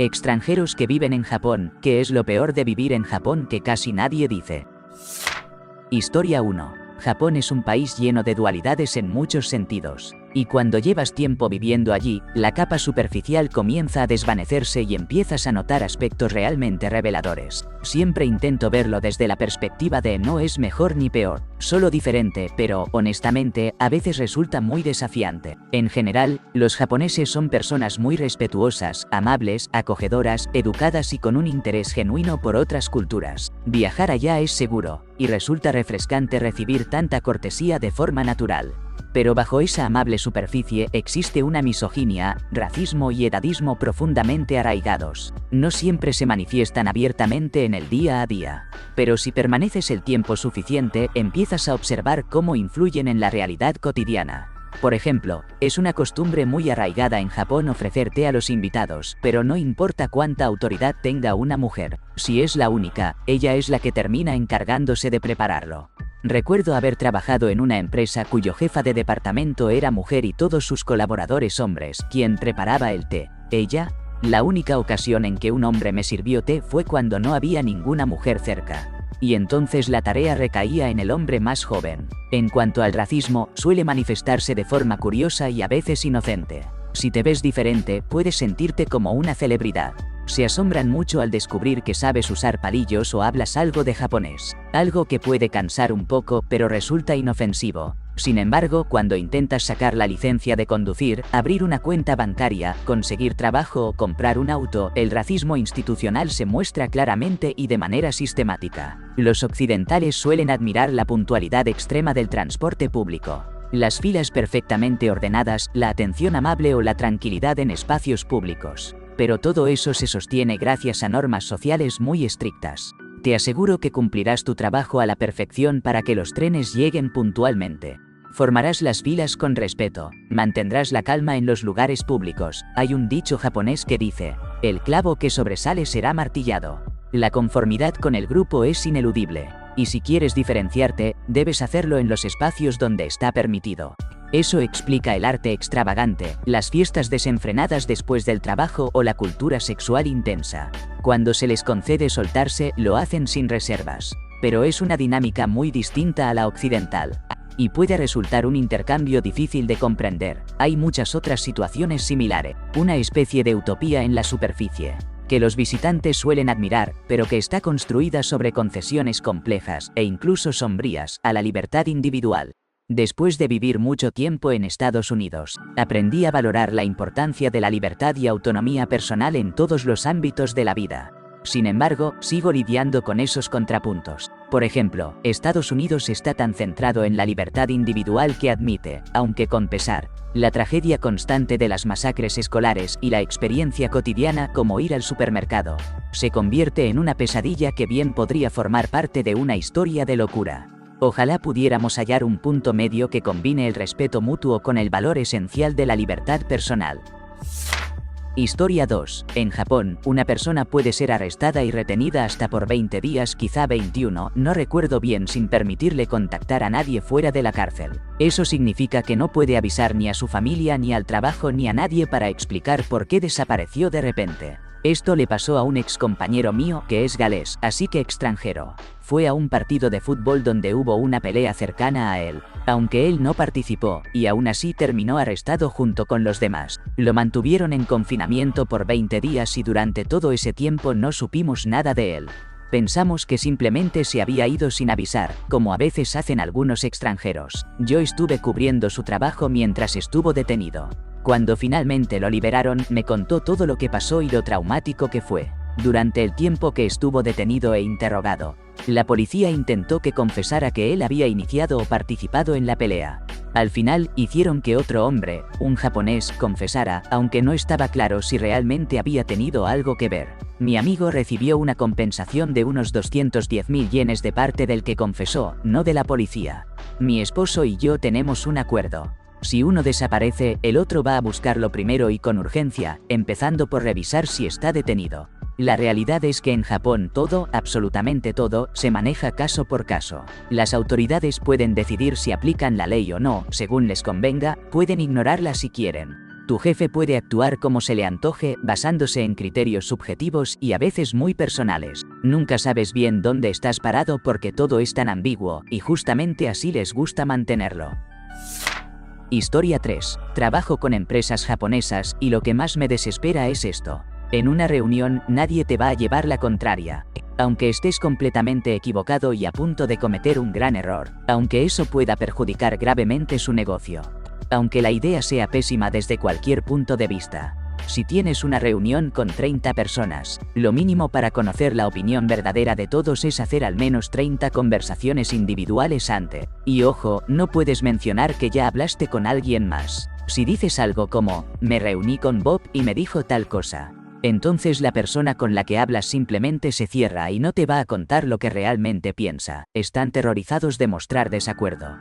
Extranjeros que viven en Japón, ¿qué es lo peor de vivir en Japón que casi nadie dice? Historia 1. Japón es un país lleno de dualidades en muchos sentidos. Y cuando llevas tiempo viviendo allí, la capa superficial comienza a desvanecerse y empiezas a notar aspectos realmente reveladores. Siempre intento verlo desde la perspectiva de no es mejor ni peor, solo diferente, pero, honestamente, a veces resulta muy desafiante. En general, los japoneses son personas muy respetuosas, amables, acogedoras, educadas y con un interés genuino por otras culturas. Viajar allá es seguro, y resulta refrescante recibir tanta cortesía de forma natural. Pero bajo esa amable superficie existe una misoginia, racismo y edadismo profundamente arraigados. No siempre se manifiestan abiertamente en el día a día. Pero si permaneces el tiempo suficiente, empiezas a observar cómo influyen en la realidad cotidiana. Por ejemplo, es una costumbre muy arraigada en Japón ofrecer té a los invitados, pero no importa cuánta autoridad tenga una mujer. Si es la única, ella es la que termina encargándose de prepararlo. Recuerdo haber trabajado en una empresa cuyo jefa de departamento era mujer y todos sus colaboradores hombres, quien preparaba el té. Ella. La única ocasión en que un hombre me sirvió té fue cuando no había ninguna mujer cerca. Y entonces la tarea recaía en el hombre más joven. En cuanto al racismo, suele manifestarse de forma curiosa y a veces inocente. Si te ves diferente, puedes sentirte como una celebridad. Se asombran mucho al descubrir que sabes usar palillos o hablas algo de japonés. Algo que puede cansar un poco, pero resulta inofensivo. Sin embargo, cuando intentas sacar la licencia de conducir, abrir una cuenta bancaria, conseguir trabajo o comprar un auto, el racismo institucional se muestra claramente y de manera sistemática. Los occidentales suelen admirar la puntualidad extrema del transporte público, las filas perfectamente ordenadas, la atención amable o la tranquilidad en espacios públicos. Pero todo eso se sostiene gracias a normas sociales muy estrictas. Te aseguro que cumplirás tu trabajo a la perfección para que los trenes lleguen puntualmente. Formarás las filas con respeto, mantendrás la calma en los lugares públicos. Hay un dicho japonés que dice, el clavo que sobresale será martillado. La conformidad con el grupo es ineludible, y si quieres diferenciarte, debes hacerlo en los espacios donde está permitido. Eso explica el arte extravagante, las fiestas desenfrenadas después del trabajo o la cultura sexual intensa. Cuando se les concede soltarse, lo hacen sin reservas. Pero es una dinámica muy distinta a la occidental. Y puede resultar un intercambio difícil de comprender. Hay muchas otras situaciones similares. Una especie de utopía en la superficie, que los visitantes suelen admirar, pero que está construida sobre concesiones complejas, e incluso sombrías, a la libertad individual. Después de vivir mucho tiempo en Estados Unidos, aprendí a valorar la importancia de la libertad y autonomía personal en todos los ámbitos de la vida. Sin embargo, sigo lidiando con esos contrapuntos. Por ejemplo, Estados Unidos está tan centrado en la libertad individual que admite, aunque con pesar, la tragedia constante de las masacres escolares y la experiencia cotidiana como ir al supermercado. Se convierte en una pesadilla que bien podría formar parte de una historia de locura. Ojalá pudiéramos hallar un punto medio que combine el respeto mutuo con el valor esencial de la libertad personal. Historia 2. En Japón, una persona puede ser arrestada y retenida hasta por 20 días, quizá 21, no recuerdo bien, sin permitirle contactar a nadie fuera de la cárcel. Eso significa que no puede avisar ni a su familia, ni al trabajo, ni a nadie para explicar por qué desapareció de repente. Esto le pasó a un ex compañero mío que es galés, así que extranjero. Fue a un partido de fútbol donde hubo una pelea cercana a él, aunque él no participó, y aún así terminó arrestado junto con los demás. Lo mantuvieron en confinamiento por 20 días y durante todo ese tiempo no supimos nada de él. Pensamos que simplemente se había ido sin avisar, como a veces hacen algunos extranjeros. Yo estuve cubriendo su trabajo mientras estuvo detenido. Cuando finalmente lo liberaron, me contó todo lo que pasó y lo traumático que fue. Durante el tiempo que estuvo detenido e interrogado, la policía intentó que confesara que él había iniciado o participado en la pelea. Al final, hicieron que otro hombre, un japonés, confesara, aunque no estaba claro si realmente había tenido algo que ver. Mi amigo recibió una compensación de unos 210.000 yenes de parte del que confesó, no de la policía. Mi esposo y yo tenemos un acuerdo. Si uno desaparece, el otro va a buscarlo primero y con urgencia, empezando por revisar si está detenido. La realidad es que en Japón todo, absolutamente todo, se maneja caso por caso. Las autoridades pueden decidir si aplican la ley o no, según les convenga, pueden ignorarla si quieren. Tu jefe puede actuar como se le antoje, basándose en criterios subjetivos y a veces muy personales. Nunca sabes bien dónde estás parado porque todo es tan ambiguo, y justamente así les gusta mantenerlo. Historia 3. Trabajo con empresas japonesas y lo que más me desespera es esto. En una reunión, nadie te va a llevar la contraria. Aunque estés completamente equivocado y a punto de cometer un gran error, aunque eso pueda perjudicar gravemente su negocio. Aunque la idea sea pésima desde cualquier punto de vista. Si tienes una reunión con 30 personas, lo mínimo para conocer la opinión verdadera de todos es hacer al menos 30 conversaciones individuales antes. Y ojo, no puedes mencionar que ya hablaste con alguien más. Si dices algo como, me reuní con Bob y me dijo tal cosa, entonces la persona con la que hablas simplemente se cierra y no te va a contar lo que realmente piensa. Están terrorizados de mostrar desacuerdo.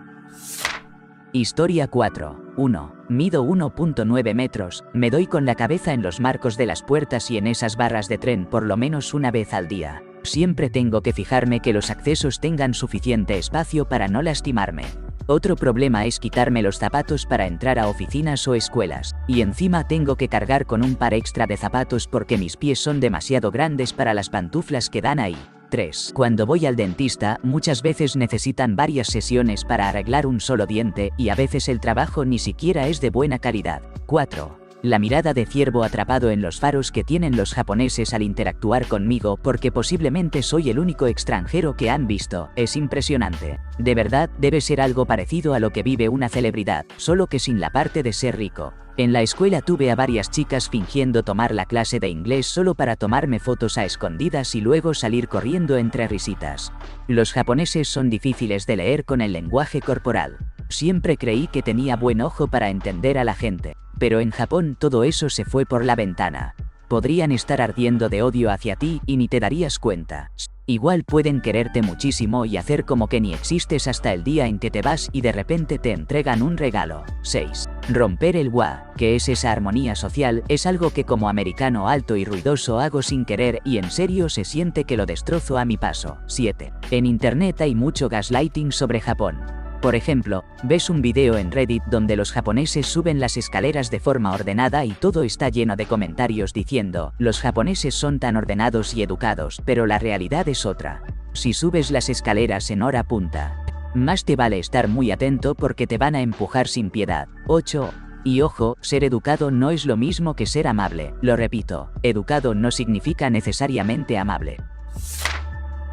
Historia 4. 1. Mido 1.9 metros, me doy con la cabeza en los marcos de las puertas y en esas barras de tren por lo menos una vez al día. Siempre tengo que fijarme que los accesos tengan suficiente espacio para no lastimarme. Otro problema es quitarme los zapatos para entrar a oficinas o escuelas, y encima tengo que cargar con un par extra de zapatos porque mis pies son demasiado grandes para las pantuflas que dan ahí. 3. Cuando voy al dentista, muchas veces necesitan varias sesiones para arreglar un solo diente y a veces el trabajo ni siquiera es de buena calidad. 4. La mirada de ciervo atrapado en los faros que tienen los japoneses al interactuar conmigo porque posiblemente soy el único extranjero que han visto, es impresionante. De verdad, debe ser algo parecido a lo que vive una celebridad, solo que sin la parte de ser rico. En la escuela tuve a varias chicas fingiendo tomar la clase de inglés solo para tomarme fotos a escondidas y luego salir corriendo entre risitas. Los japoneses son difíciles de leer con el lenguaje corporal. Siempre creí que tenía buen ojo para entender a la gente, pero en Japón todo eso se fue por la ventana. Podrían estar ardiendo de odio hacia ti y ni te darías cuenta. Igual pueden quererte muchísimo y hacer como que ni existes hasta el día en que te vas y de repente te entregan un regalo. 6. Romper el wa, que es esa armonía social, es algo que como americano alto y ruidoso hago sin querer y en serio se siente que lo destrozo a mi paso. 7. En internet hay mucho gaslighting sobre Japón. Por ejemplo, ves un video en Reddit donde los japoneses suben las escaleras de forma ordenada y todo está lleno de comentarios diciendo, los japoneses son tan ordenados y educados, pero la realidad es otra. Si subes las escaleras en hora punta, más te vale estar muy atento porque te van a empujar sin piedad. 8. Y ojo, ser educado no es lo mismo que ser amable. Lo repito, educado no significa necesariamente amable.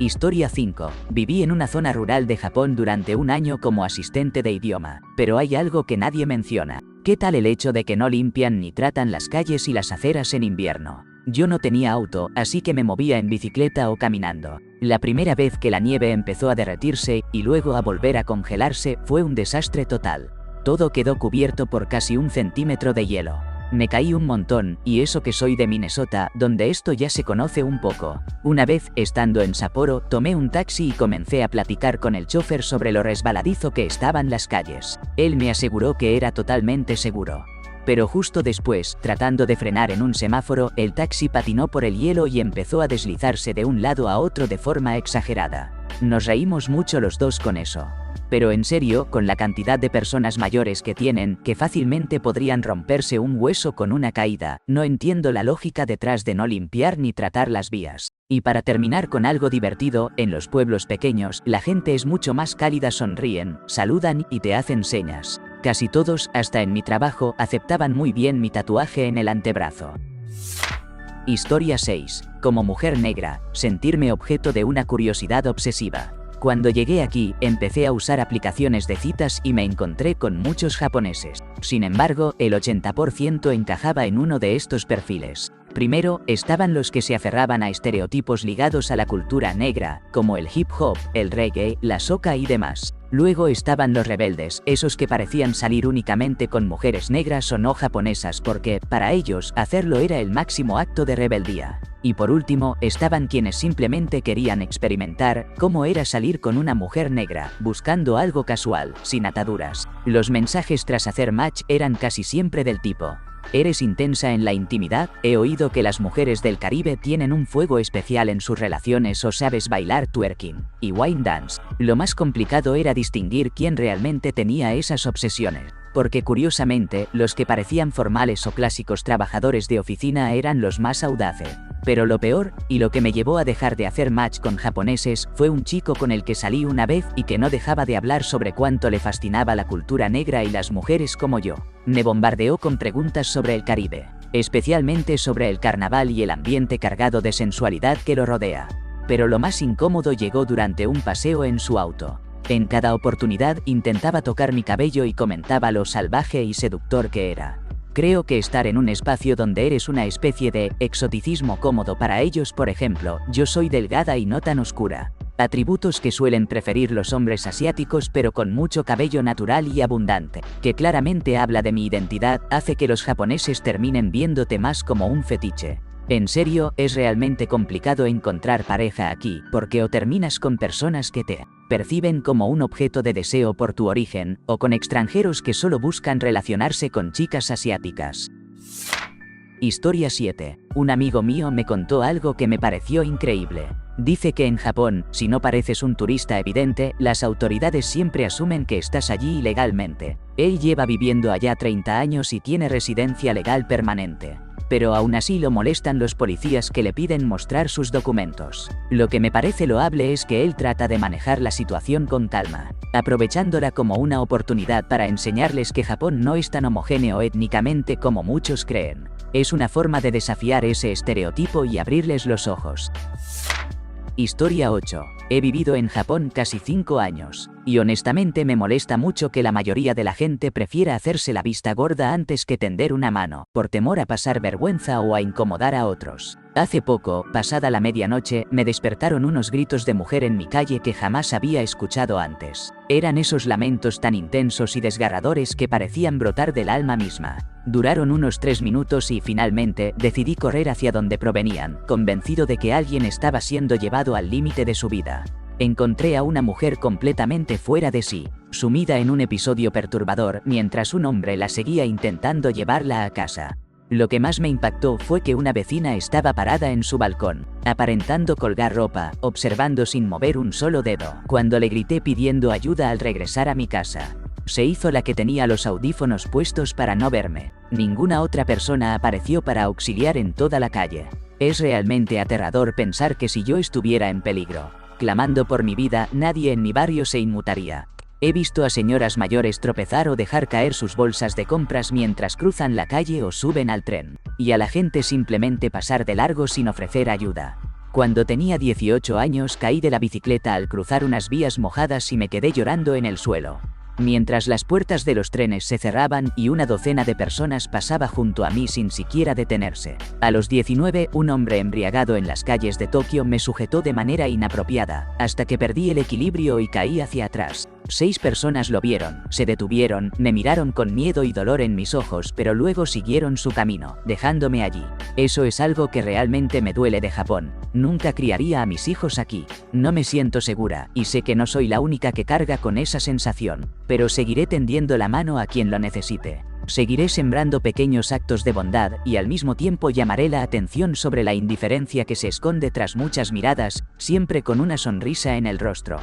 Historia 5. Viví en una zona rural de Japón durante un año como asistente de idioma, pero hay algo que nadie menciona. ¿Qué tal el hecho de que no limpian ni tratan las calles y las aceras en invierno? Yo no tenía auto, así que me movía en bicicleta o caminando. La primera vez que la nieve empezó a derretirse y luego a volver a congelarse fue un desastre total. Todo quedó cubierto por casi 1 centímetro de hielo. Me caí un montón, y eso que soy de Minnesota, donde esto ya se conoce un poco. Una vez, estando en Sapporo, tomé un taxi y comencé a platicar con el chofer sobre lo resbaladizo que estaban las calles. Él me aseguró que era totalmente seguro. Pero justo después, tratando de frenar en un semáforo, el taxi patinó por el hielo y empezó a deslizarse de un lado a otro de forma exagerada. Nos reímos mucho los dos con eso. Pero en serio, con la cantidad de personas mayores que tienen, que fácilmente podrían romperse un hueso con una caída, no entiendo la lógica detrás de no limpiar ni tratar las vías. Y para terminar con algo divertido, en los pueblos pequeños, la gente es mucho más cálida, sonríen, saludan y te hacen señas. Casi todos, hasta en mi trabajo, aceptaban muy bien mi tatuaje en el antebrazo. Historia 6. Como mujer negra, sentirme objeto de una curiosidad obsesiva. Cuando llegué aquí, empecé a usar aplicaciones de citas y me encontré con muchos japoneses. Sin embargo, el 80% encajaba en uno de estos perfiles. Primero, estaban los que se aferraban a estereotipos ligados a la cultura negra, como el hip hop, el reggae, la soca y demás. Luego estaban los rebeldes, esos que parecían salir únicamente con mujeres negras o no japonesas porque, para ellos, hacerlo era el máximo acto de rebeldía. Y por último, estaban quienes simplemente querían experimentar cómo era salir con una mujer negra, buscando algo casual, sin ataduras. Los mensajes tras hacer match eran casi siempre del tipo: ¿Eres intensa en la intimidad? He oído que las mujeres del Caribe tienen un fuego especial en sus relaciones o sabes bailar twerking y wine dance. Lo más complicado era distinguir quién realmente tenía esas obsesiones. Porque curiosamente, los que parecían formales o clásicos trabajadores de oficina eran los más audaces. Pero lo peor, y lo que me llevó a dejar de hacer match con japoneses, fue un chico con el que salí una vez y que no dejaba de hablar sobre cuánto le fascinaba la cultura negra y las mujeres como yo. Me bombardeó con preguntas sobre el Caribe, especialmente sobre el carnaval y el ambiente cargado de sensualidad que lo rodea. Pero lo más incómodo llegó durante un paseo en su auto. En cada oportunidad intentaba tocar mi cabello y comentaba lo salvaje y seductor que era. Creo que estar en un espacio donde eres una especie de exoticismo cómodo para ellos, por ejemplo, yo soy delgada y no tan oscura. Atributos que suelen preferir los hombres asiáticos pero con mucho cabello natural y abundante, que claramente habla de mi identidad, hace que los japoneses terminen viéndote más como un fetiche. En serio, es realmente complicado encontrar pareja aquí, porque o terminas con personas que te perciben como un objeto de deseo por tu origen, o con extranjeros que solo buscan relacionarse con chicas asiáticas. Historia 7. Un amigo mío me contó algo que me pareció increíble. Dice que en Japón, si no pareces un turista evidente, las autoridades siempre asumen que estás allí ilegalmente. Él lleva viviendo allá 30 años y tiene residencia legal permanente. Pero aún así lo molestan los policías que le piden mostrar sus documentos. Lo que me parece loable es que él trata de manejar la situación con calma, aprovechándola como una oportunidad para enseñarles que Japón no es tan homogéneo étnicamente como muchos creen. Es una forma de desafiar ese estereotipo y abrirles los ojos. Historia 8. He vivido en Japón casi 5 años, y honestamente me molesta mucho que la mayoría de la gente prefiera hacerse la vista gorda antes que tender una mano, por temor a pasar vergüenza o a incomodar a otros. Hace poco, pasada la medianoche, me despertaron unos gritos de mujer en mi calle que jamás había escuchado antes. Eran esos lamentos tan intensos y desgarradores que parecían brotar del alma misma. Duraron unos 3 minutos y finalmente decidí correr hacia donde provenían, convencido de que alguien estaba siendo llevado al límite de su vida. Encontré a una mujer completamente fuera de sí, sumida en un episodio perturbador mientras un hombre la seguía intentando llevarla a casa. Lo que más me impactó fue que una vecina estaba parada en su balcón, aparentando colgar ropa, observando sin mover un solo dedo, cuando le grité pidiendo ayuda al regresar a mi casa. Se hizo la que tenía los audífonos puestos para no verme. Ninguna otra persona apareció para auxiliar en toda la calle. Es realmente aterrador pensar que si yo estuviera en peligro, clamando por mi vida, nadie en mi barrio se inmutaría. He visto a señoras mayores tropezar o dejar caer sus bolsas de compras mientras cruzan la calle o suben al tren, y a la gente simplemente pasar de largo sin ofrecer ayuda. Cuando tenía 18 años caí de la bicicleta al cruzar unas vías mojadas y me quedé llorando en el suelo, mientras las puertas de los trenes se cerraban y una docena de personas pasaba junto a mí sin siquiera detenerse. A los 19, un hombre embriagado en las calles de Tokio me sujetó de manera inapropiada, hasta que perdí el equilibrio y caí hacia atrás. 6 personas lo vieron, se detuvieron, me miraron con miedo y dolor en mis ojos, pero luego siguieron su camino, dejándome allí. Eso es algo que realmente me duele de Japón. Nunca criaría a mis hijos aquí. No me siento segura, y sé que no soy la única que carga con esa sensación, pero seguiré tendiendo la mano a quien lo necesite. Seguiré sembrando pequeños actos de bondad y al mismo tiempo llamaré la atención sobre la indiferencia que se esconde tras muchas miradas, siempre con una sonrisa en el rostro.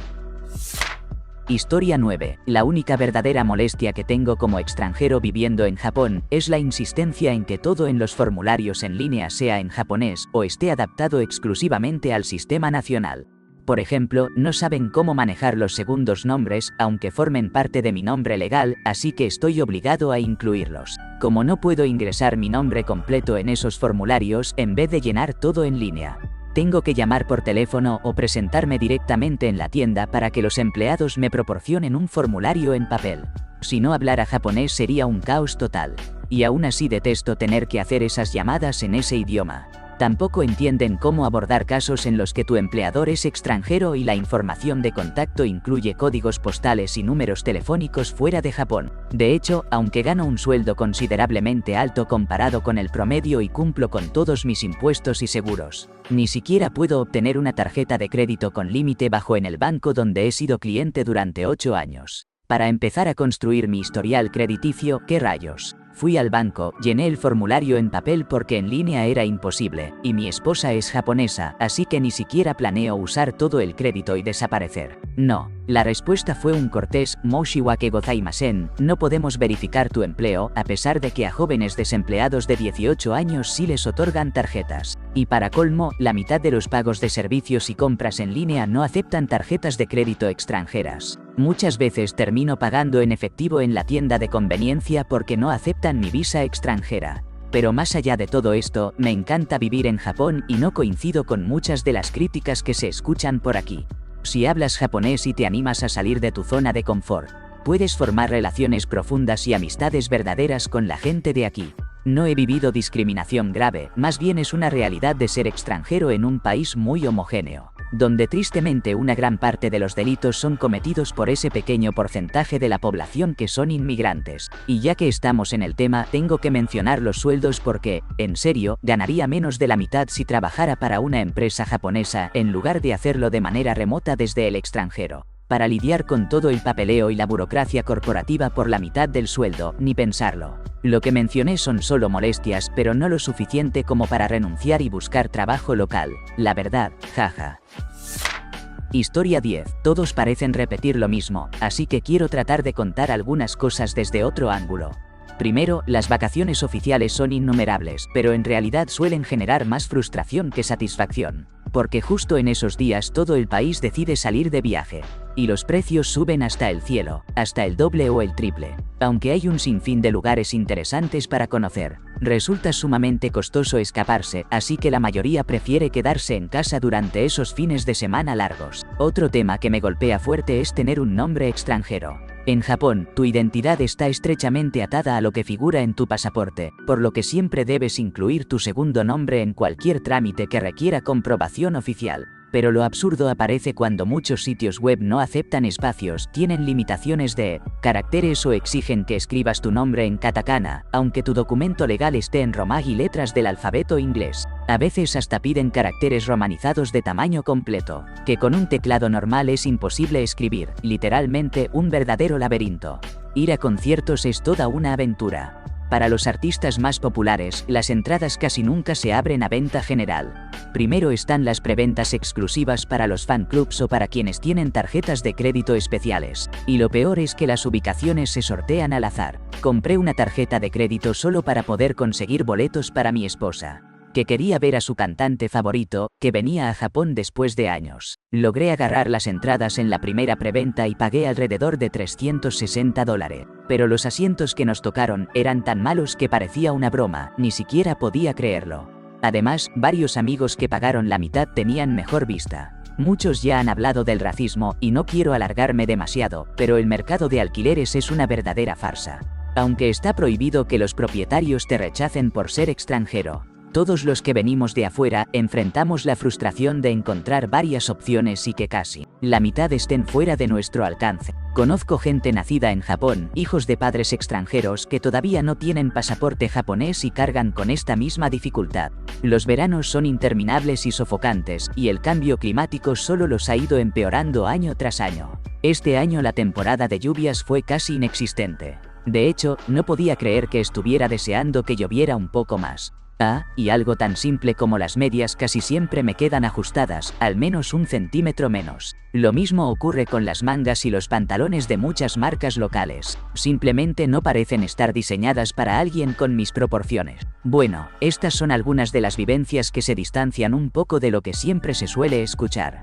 Historia 9. La única verdadera molestia que tengo como extranjero viviendo en Japón es la insistencia en que todo en los formularios en línea sea en japonés o esté adaptado exclusivamente al sistema nacional. Por ejemplo, no saben cómo manejar los segundos nombres, aunque formen parte de mi nombre legal, así que estoy obligado a incluirlos. Como no puedo ingresar mi nombre completo en esos formularios, en vez de llenar todo en línea, tengo que llamar por teléfono o presentarme directamente en la tienda para que los empleados me proporcionen un formulario en papel. Si no hablara japonés sería un caos total. Y aún así detesto tener que hacer esas llamadas en ese idioma. Tampoco entienden cómo abordar casos en los que tu empleador es extranjero y la información de contacto incluye códigos postales y números telefónicos fuera de Japón. De hecho, aunque gano un sueldo considerablemente alto comparado con el promedio y cumplo con todos mis impuestos y seguros, ni siquiera puedo obtener una tarjeta de crédito con límite bajo en el banco donde he sido cliente durante 8 años. Para empezar a construir mi historial crediticio, ¿qué rayos? Fui al banco, llené el formulario en papel porque en línea era imposible, y mi esposa es japonesa, así que ni siquiera planeo usar todo el crédito y desaparecer. No. La respuesta fue un cortés "Moshi wa ke gozaimasen", no podemos verificar tu empleo, a pesar de que a jóvenes desempleados de 18 años sí les otorgan tarjetas. Y para colmo, la mitad de los pagos de servicios y compras en línea no aceptan tarjetas de crédito extranjeras. Muchas veces termino pagando en efectivo en la tienda de conveniencia porque no aceptan mi visa extranjera. Pero más allá de todo esto, me encanta vivir en Japón y no coincido con muchas de las críticas que se escuchan por aquí. Si hablas japonés y te animas a salir de tu zona de confort, puedes formar relaciones profundas y amistades verdaderas con la gente de aquí. No he vivido discriminación grave, más bien es una realidad de ser extranjero en un país muy homogéneo, donde tristemente una gran parte de los delitos son cometidos por ese pequeño porcentaje de la población que son inmigrantes. Y ya que estamos en el tema, tengo que mencionar los sueldos porque, en serio, ganaría menos de la mitad si trabajara para una empresa japonesa en lugar de hacerlo de manera remota desde el extranjero. Para lidiar con todo el papeleo y la burocracia corporativa por la mitad del sueldo, ni pensarlo. Lo que mencioné son solo molestias, pero no lo suficiente como para renunciar y buscar trabajo local. La verdad, jaja. Historia 10. Todos parecen repetir lo mismo, así que quiero tratar de contar algunas cosas desde otro ángulo. Primero, las vacaciones oficiales son innumerables, pero en realidad suelen generar más frustración que satisfacción. Porque justo en esos días todo el país decide salir de viaje. Y los precios suben hasta el cielo, hasta el doble o el triple. Aunque hay un sinfín de lugares interesantes para conocer, resulta sumamente costoso escaparse, así que la mayoría prefiere quedarse en casa durante esos fines de semana largos. Otro tema que me golpea fuerte es tener un nombre extranjero. En Japón, tu identidad está estrechamente atada a lo que figura en tu pasaporte, por lo que siempre debes incluir tu segundo nombre en cualquier trámite que requiera comprobación oficial. Pero lo absurdo aparece cuando muchos sitios web no aceptan espacios, tienen limitaciones de caracteres o exigen que escribas tu nombre en katakana, aunque tu documento legal esté en romaji, letras del alfabeto inglés. A veces hasta piden caracteres romanizados de tamaño completo, que con un teclado normal es imposible escribir, literalmente un verdadero laberinto. Ir a conciertos es toda una aventura. Para los artistas más populares, las entradas casi nunca se abren a venta general. Primero están las preventas exclusivas para los fan clubs o para quienes tienen tarjetas de crédito especiales. Y lo peor es que las ubicaciones se sortean al azar. Compré una tarjeta de crédito solo para poder conseguir boletos para mi esposa, que quería ver a su cantante favorito, que venía a Japón después de años. Logré agarrar las entradas en la primera preventa y pagué alrededor de $360. Pero los asientos que nos tocaron eran tan malos que parecía una broma, ni siquiera podía creerlo. Además, varios amigos que pagaron la mitad tenían mejor vista. Muchos ya han hablado del racismo y no quiero alargarme demasiado, pero el mercado de alquileres es una verdadera farsa. Aunque está prohibido que los propietarios te rechacen por ser extranjero, todos los que venimos de afuera enfrentamos la frustración de encontrar varias opciones y que casi la mitad estén fuera de nuestro alcance. Conozco gente nacida en Japón, hijos de padres extranjeros que todavía no tienen pasaporte japonés y cargan con esta misma dificultad. Los veranos son interminables y sofocantes, y el cambio climático solo los ha ido empeorando año tras año. Este año la temporada de lluvias fue casi inexistente. De hecho, no podía creer que estuviera deseando que lloviera un poco más. Y algo tan simple como las medias casi siempre me quedan ajustadas, al menos 1 centímetro menos. Lo mismo ocurre con las mangas y los pantalones de muchas marcas locales. Simplemente no parecen estar diseñadas para alguien con mis proporciones. Bueno, estas son algunas de las vivencias que se distancian un poco de lo que siempre se suele escuchar.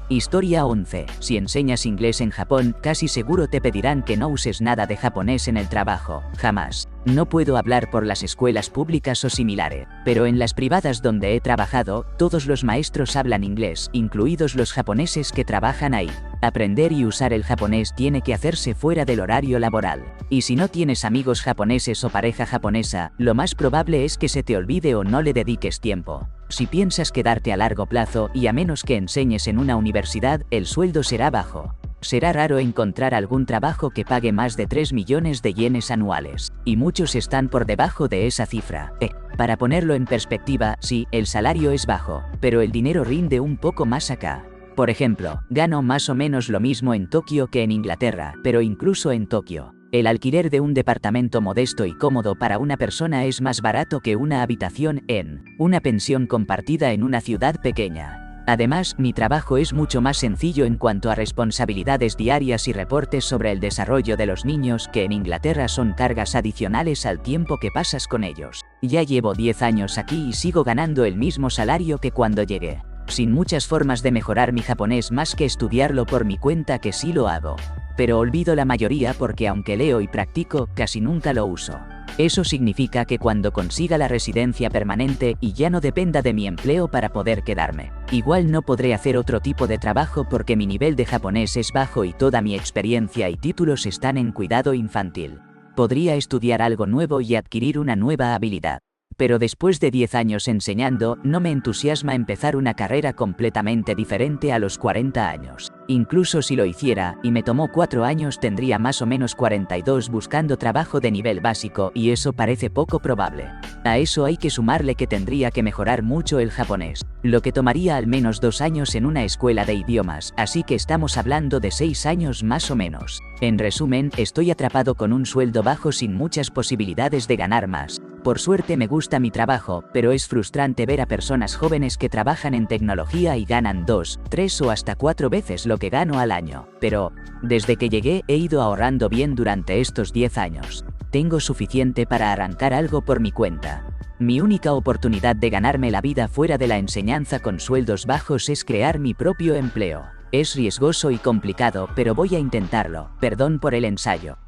Historia 11. Si enseñas inglés en Japón, casi seguro te pedirán que no uses nada de japonés en el trabajo. Jamás. No puedo hablar por las escuelas públicas o similares, pero en las privadas donde he trabajado, todos los maestros hablan inglés, incluidos los japoneses que trabajan ahí. Aprender y usar el japonés tiene que hacerse fuera del horario laboral. Y si no tienes amigos japoneses o pareja japonesa, lo más probable es que se te olvide o no le dediques tiempo. Si piensas quedarte a largo plazo y a menos que enseñes en una universidad, el sueldo será bajo. Será raro encontrar algún trabajo que pague más de 3 millones de yenes anuales, y muchos están por debajo de esa cifra. Para ponerlo en perspectiva, sí, el salario es bajo, pero el dinero rinde un poco más acá. Por ejemplo, gano más o menos lo mismo en Tokio que en Inglaterra, pero incluso en Tokio, El alquiler de un departamento modesto y cómodo para una persona es más barato que una habitación en una pensión compartida en una ciudad pequeña. Además, mi trabajo es mucho más sencillo en cuanto a responsabilidades diarias y reportes sobre el desarrollo de los niños, que en Inglaterra son cargas adicionales al tiempo que pasas con ellos. Ya llevo 10 años aquí y sigo ganando el mismo salario que cuando llegué. Sin muchas formas de mejorar mi japonés más que estudiarlo por mi cuenta, que sí lo hago. Pero olvido la mayoría porque aunque leo y practico, casi nunca lo uso. Eso significa que cuando consiga la residencia permanente y ya no dependa de mi empleo para poder quedarme, igual no podré hacer otro tipo de trabajo porque mi nivel de japonés es bajo y toda mi experiencia y títulos están en cuidado infantil. Podría estudiar algo nuevo y adquirir una nueva habilidad. Pero después de 10 años enseñando, no me entusiasma empezar una carrera completamente diferente a los 40 años. Incluso si lo hiciera, y me tomó 4 años, tendría más o menos 42 buscando trabajo de nivel básico, y eso parece poco probable. A eso hay que sumarle que tendría que mejorar mucho el japonés, lo que tomaría al menos 2 años en una escuela de idiomas, así que estamos hablando de 6 años más o menos. En resumen, estoy atrapado con un sueldo bajo sin muchas posibilidades de ganar más. Por suerte me gusta mi trabajo, pero es frustrante ver a personas jóvenes que trabajan en tecnología y ganan 2, 3 o hasta 4 veces lo que gano al año. Pero, desde que llegué he ido ahorrando bien durante estos 10 años. Tengo suficiente para arrancar algo por mi cuenta. Mi única oportunidad de ganarme la vida fuera de la enseñanza con sueldos bajos es crear mi propio empleo. Es riesgoso y complicado, pero voy a intentarlo. Perdón por el ensayo.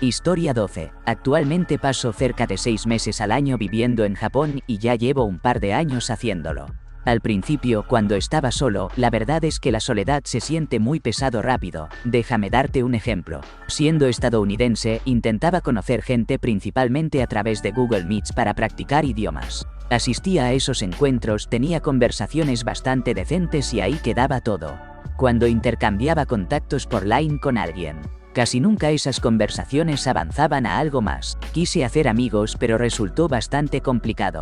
Historia 12. Actualmente paso cerca de 6 meses al año viviendo en Japón y ya llevo un par de años haciéndolo. Al principio, cuando estaba solo, la verdad es que la soledad se siente muy pesado rápido. Déjame darte un ejemplo. Siendo estadounidense, intentaba conocer gente principalmente a través de Google Meets para practicar idiomas. Asistía a esos encuentros, tenía conversaciones bastante decentes y ahí quedaba todo. Cuando intercambiaba contactos por Line con alguien, casi nunca esas conversaciones avanzaban a algo más. Quise hacer amigos, pero resultó bastante complicado.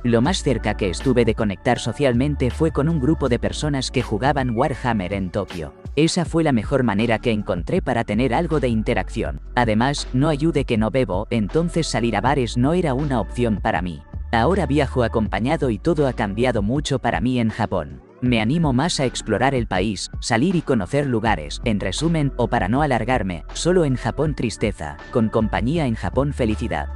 Lo más cerca que estuve de conectar socialmente fue con un grupo de personas que jugaban Warhammer en Tokio. Esa fue la mejor manera que encontré para tener algo de interacción. Además, no ayude que no bebo, entonces salir a bares no era una opción para mí. Ahora viajo acompañado y todo ha cambiado mucho para mí en Japón. Me animo más a explorar el país, salir y conocer lugares. En resumen, o para no alargarme, solo en Japón tristeza, con compañía en Japón felicidad.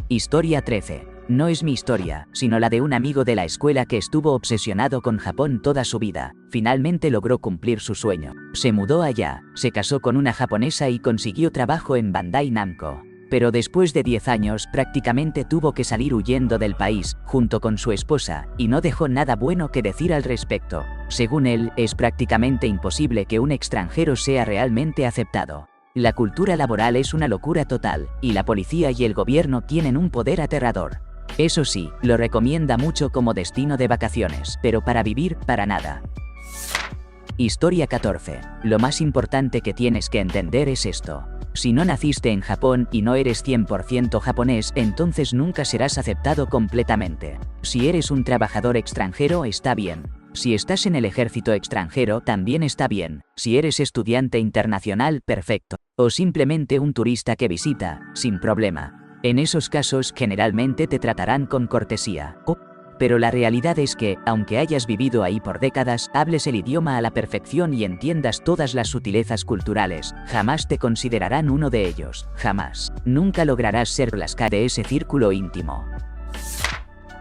Historia 13. No es mi historia, sino la de un amigo de la escuela que estuvo obsesionado con Japón toda su vida. Finalmente logró cumplir su sueño. Se mudó allá, se casó con una japonesa y consiguió trabajo en Bandai Namco. Pero después de 10 años prácticamente tuvo que salir huyendo del país, junto con su esposa, y no dejó nada bueno que decir al respecto. Según él, es prácticamente imposible que un extranjero sea realmente aceptado. La cultura laboral es una locura total, y la policía y el gobierno tienen un poder aterrador. Eso sí, lo recomienda mucho como destino de vacaciones, pero para vivir, para nada. Historia 14. Lo más importante que tienes que entender es esto. Si no naciste en Japón y no eres 100% japonés, entonces nunca serás aceptado completamente. Si eres un trabajador extranjero, está bien. Si estás en el ejército extranjero, también está bien. Si eres estudiante internacional, perfecto. O simplemente un turista que visita, sin problema. En esos casos, generalmente te tratarán con cortesía. Pero la realidad es que, aunque hayas vivido ahí por décadas, hables el idioma a la perfección y entiendas todas las sutilezas culturales, jamás te considerarán uno de ellos. Jamás. Nunca lograrás ser Blasca de ese círculo íntimo.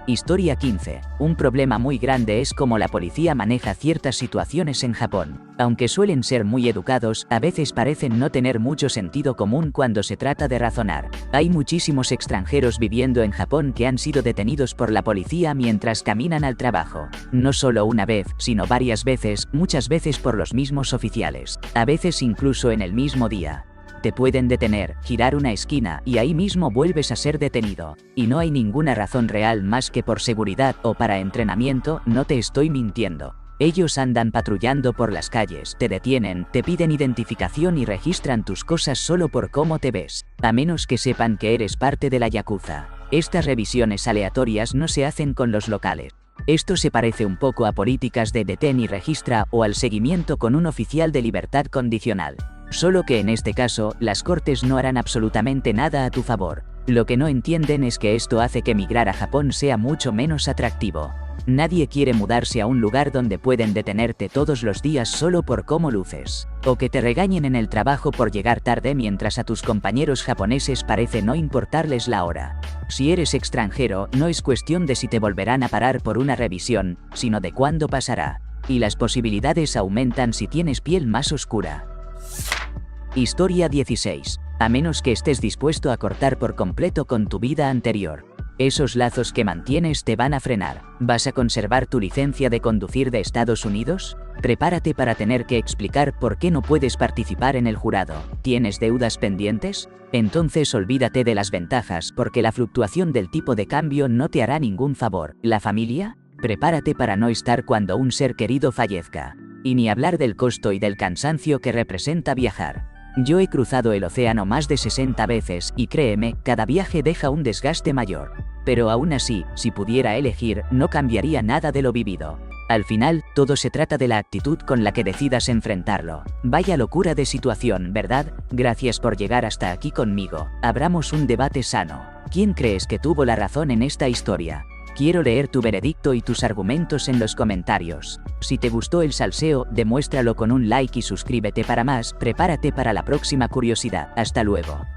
Historia 15. Un problema muy grande es cómo la policía maneja ciertas situaciones en Japón. Aunque suelen ser muy educados, a veces parecen no tener mucho sentido común cuando se trata de razonar. Hay muchísimos extranjeros viviendo en Japón que han sido detenidos por la policía mientras caminan al trabajo. No solo una vez, sino varias veces, muchas veces por los mismos oficiales. A veces incluso en el mismo día. Te pueden detener, girar una esquina y ahí mismo vuelves a ser detenido. Y no hay ninguna razón real más que por seguridad o para entrenamiento, no te estoy mintiendo. Ellos andan patrullando por las calles, te detienen, te piden identificación y registran tus cosas solo por cómo te ves. A menos que sepan que eres parte de la yakuza. Estas revisiones aleatorias no se hacen con los locales. Esto se parece un poco a políticas de detén y registra o al seguimiento con un oficial de libertad condicional. Solo que en este caso, las cortes no harán absolutamente nada a tu favor. Lo que no entienden es que esto hace que migrar a Japón sea mucho menos atractivo. Nadie quiere mudarse a un lugar donde pueden detenerte todos los días solo por cómo luces. O que te regañen en el trabajo por llegar tarde mientras a tus compañeros japoneses parece no importarles la hora. Si eres extranjero, no es cuestión de si te volverán a parar por una revisión, sino de cuándo pasará. Y las posibilidades aumentan si tienes piel más oscura. Historia 16. A menos que estés dispuesto a cortar por completo con tu vida anterior. Esos lazos que mantienes te van a frenar. ¿Vas a conservar tu licencia de conducir de Estados Unidos? Prepárate para tener que explicar por qué no puedes participar en el jurado. ¿Tienes deudas pendientes? Entonces olvídate de las ventajas porque la fluctuación del tipo de cambio no te hará ningún favor. ¿La familia? Prepárate para no estar cuando un ser querido fallezca. Y ni hablar del costo y del cansancio que representa viajar. Yo he cruzado el océano más de 60 veces y créeme, cada viaje deja un desgaste mayor. Pero aún así, si pudiera elegir, no cambiaría nada de lo vivido. Al final, todo se trata de la actitud con la que decidas enfrentarlo. Vaya locura de situación, ¿verdad? Gracias por llegar hasta aquí conmigo. Abramos un debate sano. ¿Quién crees que tuvo la razón en esta historia? Quiero leer tu veredicto y tus argumentos en los comentarios. Si te gustó el salseo, demuéstralo con un like y suscríbete para más. Prepárate para la próxima curiosidad. Hasta luego.